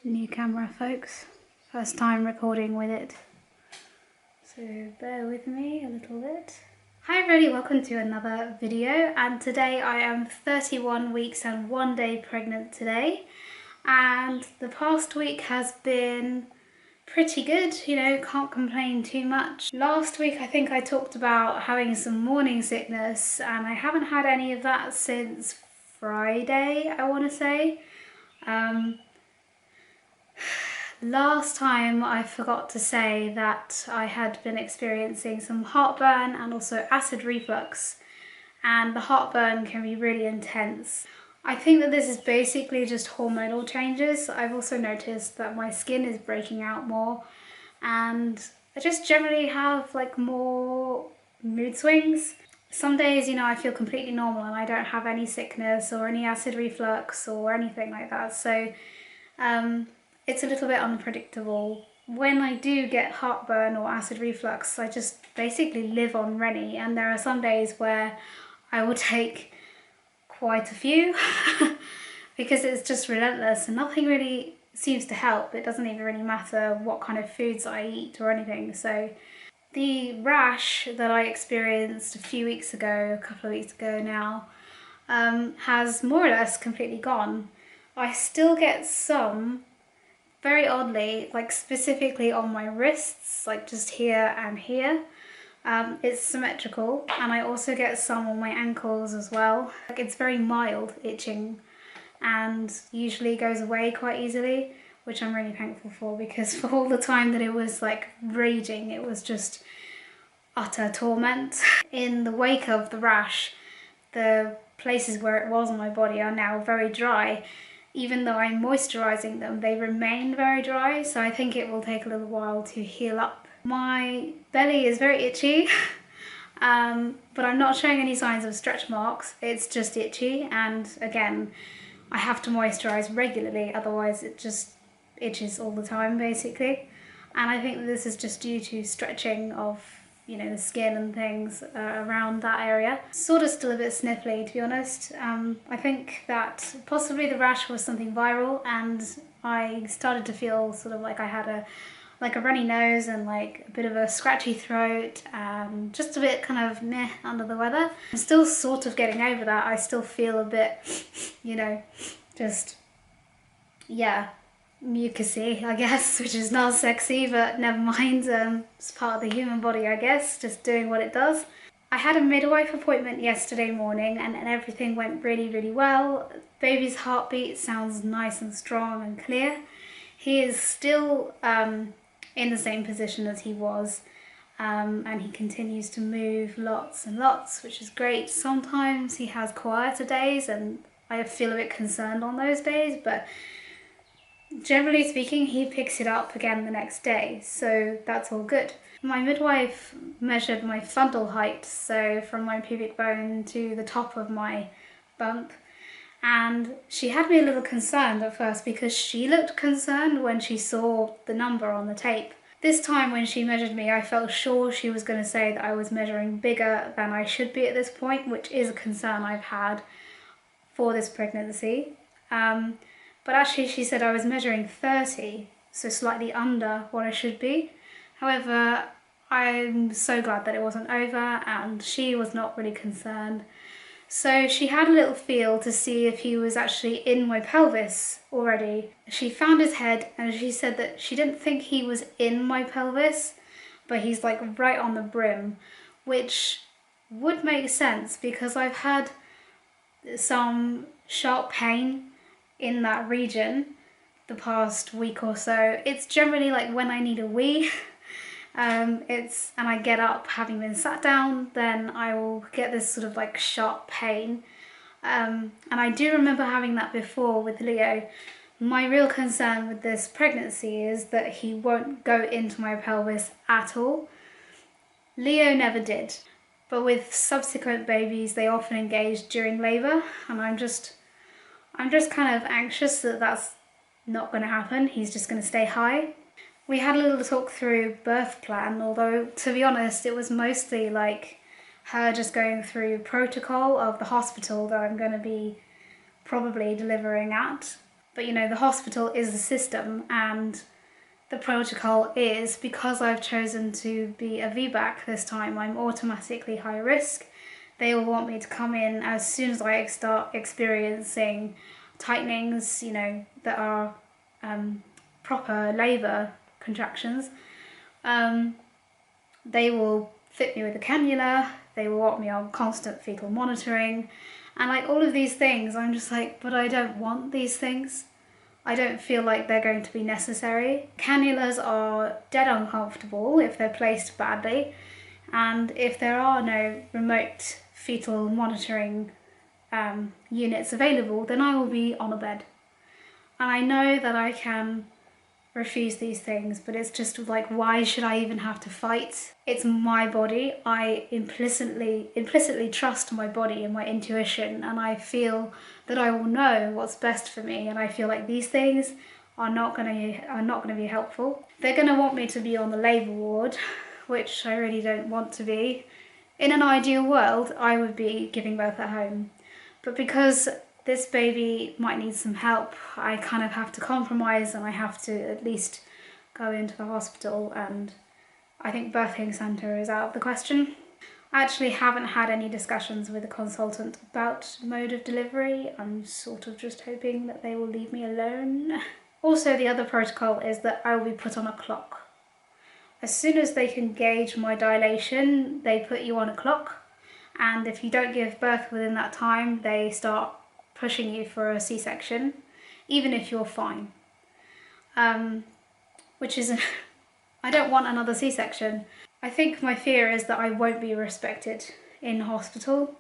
New camera, folks. First time recording with it. So bear with me a little bit. Hi everybody, welcome to another video, and today I am 31 weeks and 1 day pregnant today, and the past week has been pretty good, you know, can't complain too much. Last week I think I talked about having some morning sickness, and I haven't had any of that since Friday, I want to say. Last time I forgot to say that I had been experiencing some heartburn and also acid reflux, and the heartburn can be really intense. I think that this is basically just hormonal changes. I've also noticed that my skin is breaking out more, and I just generally have like more mood swings. Some days, you know, I feel completely normal and I don't have any sickness or any acid reflux or anything like that. So it's a little bit unpredictable. When I do get heartburn or acid reflux, I just basically live on Rennie, and there are some days where I will take quite a few because it's just relentless and nothing really seems to help. It doesn't even really matter what kind of foods I eat or anything. So the rash that I experienced a few weeks ago, a couple of weeks ago now, has more or less completely gone. I still get some, very oddly, like specifically on my wrists, like just here and here. It's symmetrical, and I also get some on my ankles as well. Like, it's very mild itching and usually goes away quite easily, which I'm really thankful for, because for all the time that it was like raging, it was just utter torment. In the wake of the rash, the places where it was on my body are now very dry. Even though I'm moisturising them, they remain very dry, so I think it will take a little while to heal up. My belly is very itchy, but I'm not showing any signs of stretch marks. It's just itchy, and again, I have to moisturise regularly, otherwise it just itches all the time basically. And I think that this is just due to stretching of, you know, the skin and things around that area. Sort of still a bit sniffly, to be honest. I think that possibly the rash was something viral, and I started to feel sort of like I had a runny nose and like a bit of a scratchy throat, and just a bit kind of meh under the weather. I'm still sort of getting over that. I still feel a bit, you know, just, yeah, mucusy, I guess, which is not sexy, but never mind. It's part of the human body, I guess, just doing what it does. I had a midwife appointment yesterday morning, and everything went really well. Baby's heartbeat sounds nice and strong and clear. He is still in the same position as he was, and he continues to move lots and lots, which is great. Sometimes he has quieter days and I feel a bit concerned on those days, but generally speaking, he picks it up again the next day, so that's all good. My midwife measured my fundal height, so from my pubic bone to the top of my bump, and she had me a little concerned at first because she looked concerned when she saw the number on the tape. This time when she measured me, I felt sure she was going to say that I was measuring bigger than I should be at this point, which is a concern I've had for this pregnancy. But actually she said I was measuring 30, so slightly under what I should be. However, I'm so glad that it wasn't over, and she was not really concerned. So she had a little feel to see if he was actually in my pelvis already. She found his head, and she said that she didn't think he was in my pelvis, but he's like right on the brim, which would make sense because I've had some sharp pain in that region the past week or so. It's generally like when I need a wee. And I get up having been sat down, then I will get this sort of like sharp pain. And I do remember having that before with Leo. My real concern with this pregnancy is that he won't go into my pelvis at all. Leo never did, but with subsequent babies they often engage during labour, and I'm just kind of anxious that that's not going to happen. He's just going to stay high. We had a little talk through birth plan, although to be honest it was mostly like her just going through protocol of the hospital that I'm going to be probably delivering at. But you know, the hospital is the system, and the protocol is, because I've chosen to be a VBAC this time, I'm automatically high risk. They will want me to come in as soon as I start experiencing tightenings, you know, that are proper labour contractions. They will fit me with a cannula, they will want me on constant fetal monitoring, and like all of these things, I'm just like, but I don't want these things. I don't feel like they're going to be necessary. Cannulas are dead uncomfortable if they're placed badly, and if there are no remote fetal monitoring units available, then I will be on a bed. And I know that I can refuse these things, but it's just like, why should I even have to fight? It's my body. I implicitly trust my body and my intuition, and I feel that I will know what's best for me, and I feel like these things are not going to be helpful. They're going to want me to be on the labour ward, which I really don't want to be. In an ideal world, I would be giving birth at home, but because this baby might need some help, I kind of have to compromise, and I have to at least go into the hospital, and I think birthing centre is out of the question. I actually haven't had any discussions with a consultant about mode of delivery. I'm sort of just hoping that they will leave me alone. Also, the other protocol is that I will be put on a clock. As soon as they can gauge my dilation, they put you on a clock, and if you don't give birth within that time, they start pushing you for a C-section, even if you're fine. Which is, I don't want another C-section. I think my fear is that I won't be respected in hospital.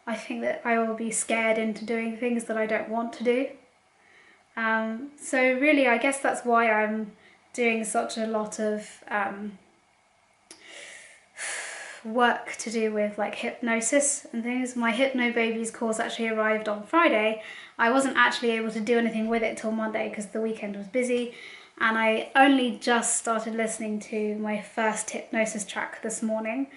I think that I will be scared into doing things that I don't want to do. So really, I guess that's why I'm doing such a lot of work to do with like hypnosis and things. My Hypnobabies course actually arrived on Friday. I wasn't actually able to do anything with it till Monday because the weekend was busy, and I only just started listening to my first hypnosis track this morning.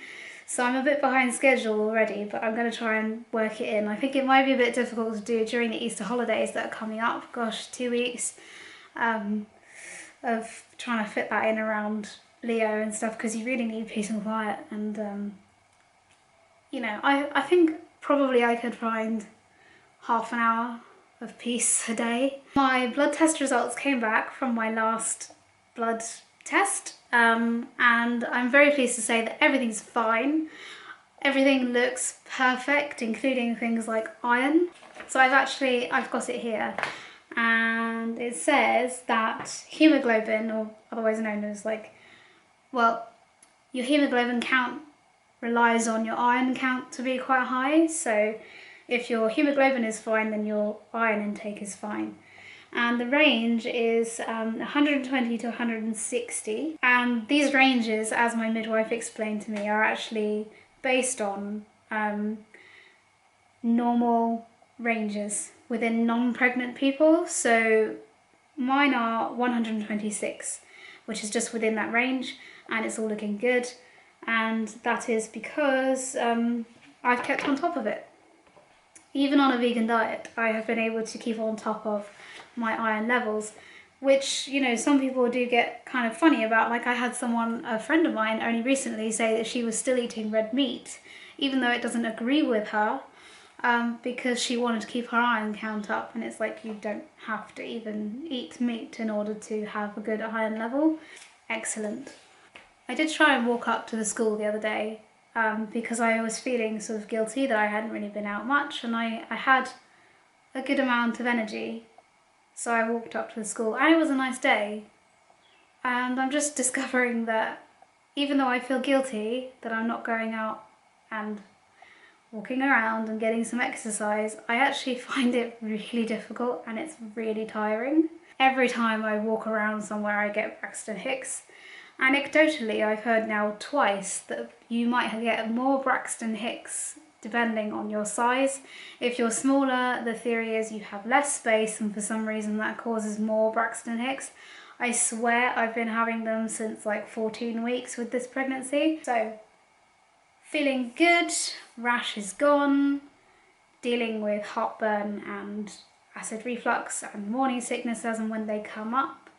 So I'm a bit behind schedule already, but I'm going to try and work it in. I think it might be a bit difficult to do during the Easter holidays that are coming up. Gosh, 2 weeks of trying to fit that in around Leo and stuff, because you really need peace and quiet, and you know, I think probably I could find half an hour of peace a day. My blood test results came back from my last blood test, and I'm very pleased to say that everything's fine. Everything looks perfect, including things like iron. So I've got it here, and it says that hemoglobin, or otherwise known as your hemoglobin count relies on your iron count to be quite high. So if your hemoglobin is fine, then your iron intake is fine. And the range is 120 to 160. And these ranges, as my midwife explained to me, are actually based on normal ranges within non-pregnant people. So mine are 126, which is just within that range, and it's all looking good. And that is because I've kept on top of it. Even on a vegan diet, I have been able to keep on top of my iron levels, which, you know, some people do get kind of funny about. Like, I had a friend of mine only recently say that she was still eating red meat, even though it doesn't agree with her, because she wanted to keep her iron count up. And it's like, you don't have to even eat meat in order to have a good iron level. Excellent. I did try and walk up to the school the other day, because I was feeling sort of guilty that I hadn't really been out much, and I had a good amount of energy. So I walked up to the school, and it was a nice day. And I'm just discovering that even though I feel guilty that I'm not going out and walking around and getting some exercise, I actually find it really difficult, and it's really tiring. Every time I walk around somewhere, I get Braxton Hicks. Anecdotally, I've heard now twice that you might get more Braxton Hicks depending on your size. If you're smaller, the theory is you have less space, and for some reason that causes more Braxton Hicks. I swear I've been having them since like 14 weeks with this pregnancy. So, feeling good, rash is gone, dealing with heartburn and acid reflux and morning sickness as and when they come up.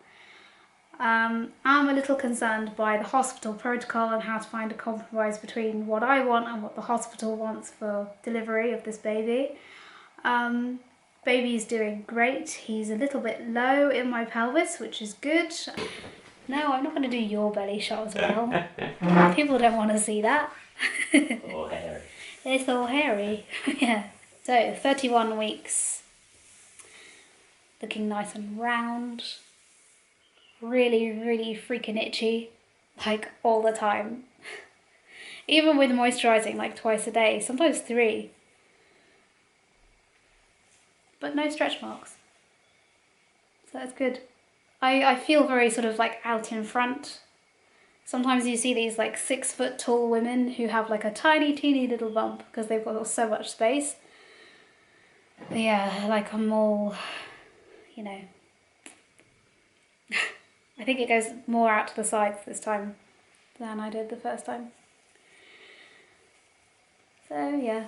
I'm a little concerned by the hospital protocol and how to find a compromise between what I want and what the hospital wants for delivery of this baby. Baby's doing great. He's a little bit low in my pelvis, which is good. No, I'm not going to do your belly shot as well. People don't want to see that. All hairy. It's all hairy. Yeah. So 31 weeks. Looking nice and round. Really, really freaking itchy. Like all the time. Even with moisturising like twice a day, sometimes 3. But no stretch marks. So that's good. I feel very sort of like out in front. Sometimes you see these like 6 foot tall women who have like a tiny teeny little bump because they've got so much space. But yeah, like I'm all, you know, I think it goes more out to the sides this time than I did the first time. So yeah,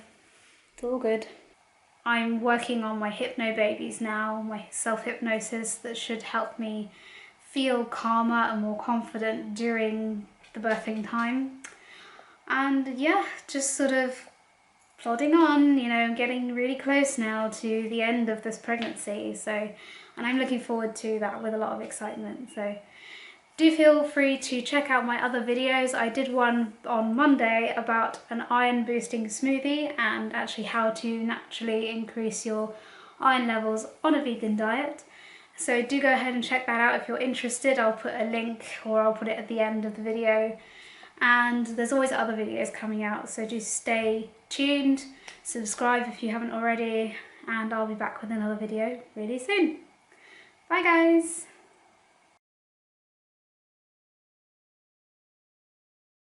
it's all good. I'm working on my Hypnobabies now, my self-hypnosis that should help me feel calmer and more confident during the birthing time. And yeah, just sort of plodding on, you know, getting really close now to the end of this pregnancy. So, and I'm looking forward to that with a lot of excitement. So do feel free to check out my other videos. I did one on Monday about an iron boosting smoothie and actually how to naturally increase your iron levels on a vegan diet. So do go ahead and check that out if you're interested. I'll put a link or I'll put it at the end of the video. And there's always other videos coming out, so do stay tuned, subscribe if you haven't already, and I'll be back with another video really soon. Bye guys!